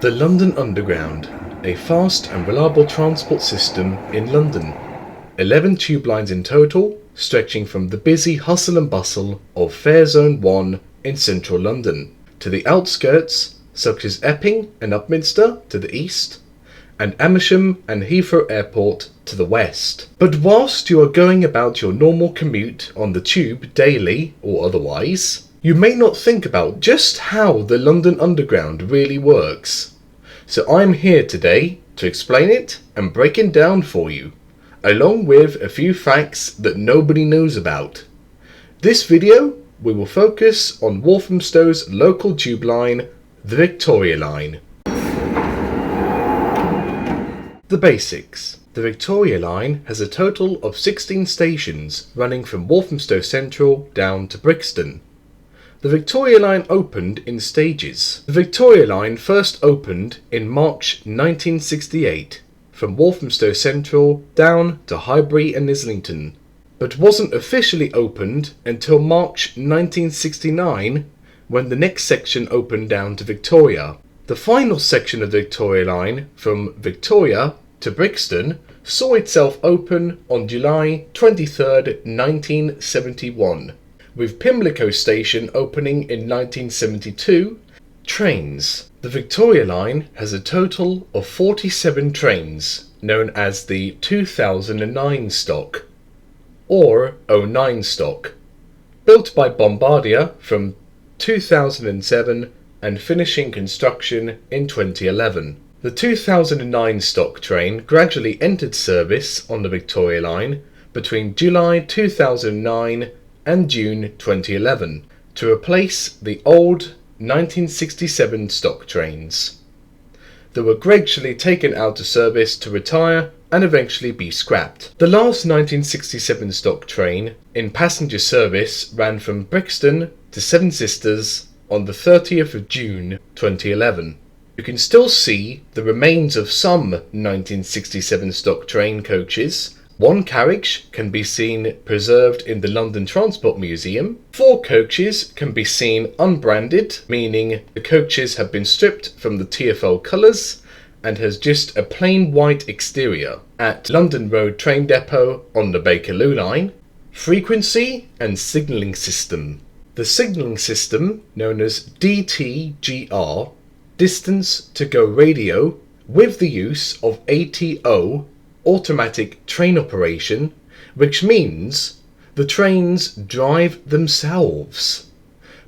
The London Underground, a fast and reliable transport system in London. 11 tube lines in total, stretching from the busy hustle and bustle of Fair Zone 1 in central London to the outskirts such as Epping and Upminster to the east, and Amersham and Heathrow Airport to the west. But whilst you are going about your normal commute on the tube daily or otherwise, you may not think about just how the London Underground really works. So I'm here today to explain it and break it down for you, along with a few facts that nobody knows about. This video we will focus on Walthamstow's local tube line, the Victoria Line. The basics. The Victoria Line has a total of 16 stations running from Walthamstow Central down to Brixton. The Victoria Line opened in stages. The Victoria Line first opened in March 1968 from Walthamstow Central down to Highbury and Islington, but wasn't officially opened until March 1969 when the next section opened down to Victoria. The final section of the Victoria Line from Victoria to Brixton saw itself open on July 23, 1971. With Pimlico Station opening in 1972. Trains. The Victoria Line has a total of 47 trains, known as the 2009 stock, or 09 stock, built by Bombardier from 2007 and finishing construction in 2011. The 2009 stock train gradually entered service on the Victoria Line between July 2009 and June 2011 to replace the old 1967 stock trains that were gradually taken out of service to retire and eventually be scrapped. The last 1967 stock train in passenger service ran from Brixton to Seven Sisters on the 30th of June 2011. You can still see the remains of some 1967 stock train coaches. One carriage can be seen preserved in the London Transport Museum. 4 coaches can be seen unbranded, meaning the coaches have been stripped from the TfL colours and has just a plain white exterior at London Road Train Depot on the Bakerloo Line. Frequency and signalling system. The signalling system, known as DTGR, distance to go radio, with the use of ATO, automatic train operation, which means the trains drive themselves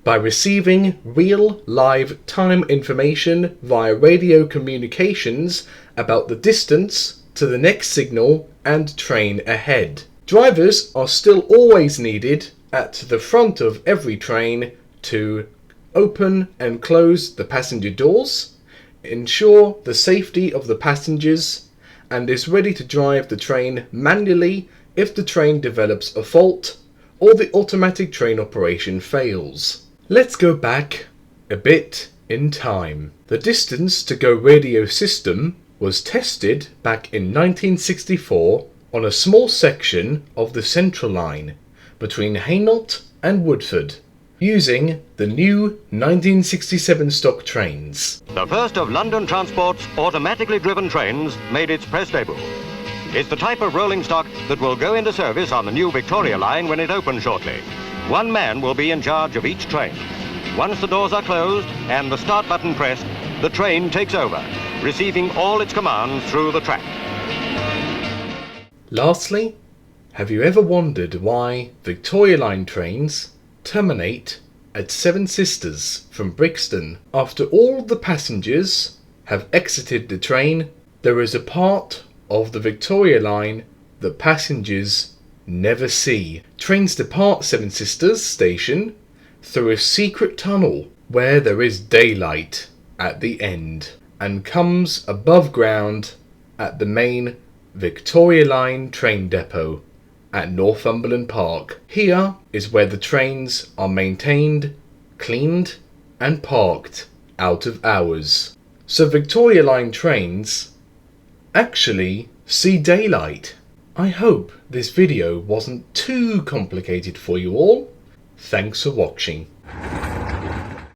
by receiving real live time information via radio communications about the distance to the next signal and train ahead. Drivers are still always needed at the front of every train to open and close the passenger doors, ensure the safety of the passengers, and is ready to drive the train manually if the train develops a fault or the automatic train operation fails. Let's go back a bit in time. The distance to go radio system was tested back in 1964 on a small section of the Central Line between Hainault and Woodford, using the new 1967 stock trains. The first of London Transport's automatically driven trains made its press debut. It's the type of rolling stock that will go into service on the new Victoria Line when it opens shortly. One man will be in charge of each train. Once the doors are closed and the start button pressed, the train takes over, receiving all its commands through the track. Lastly, have you ever wondered why Victoria Line trains terminate at Seven Sisters from Brixton? After all the passengers have exited the train, there is a part of the Victoria Line that passengers never see. Trains depart Seven Sisters station through a secret tunnel where there is daylight at the end and comes above ground at the main Victoria Line train depot at Northumberland Park. Here is where the trains are maintained, cleaned and parked out of hours. So Victoria Line trains actually see daylight. I hope this video wasn't too complicated for you all. Thanks for watching.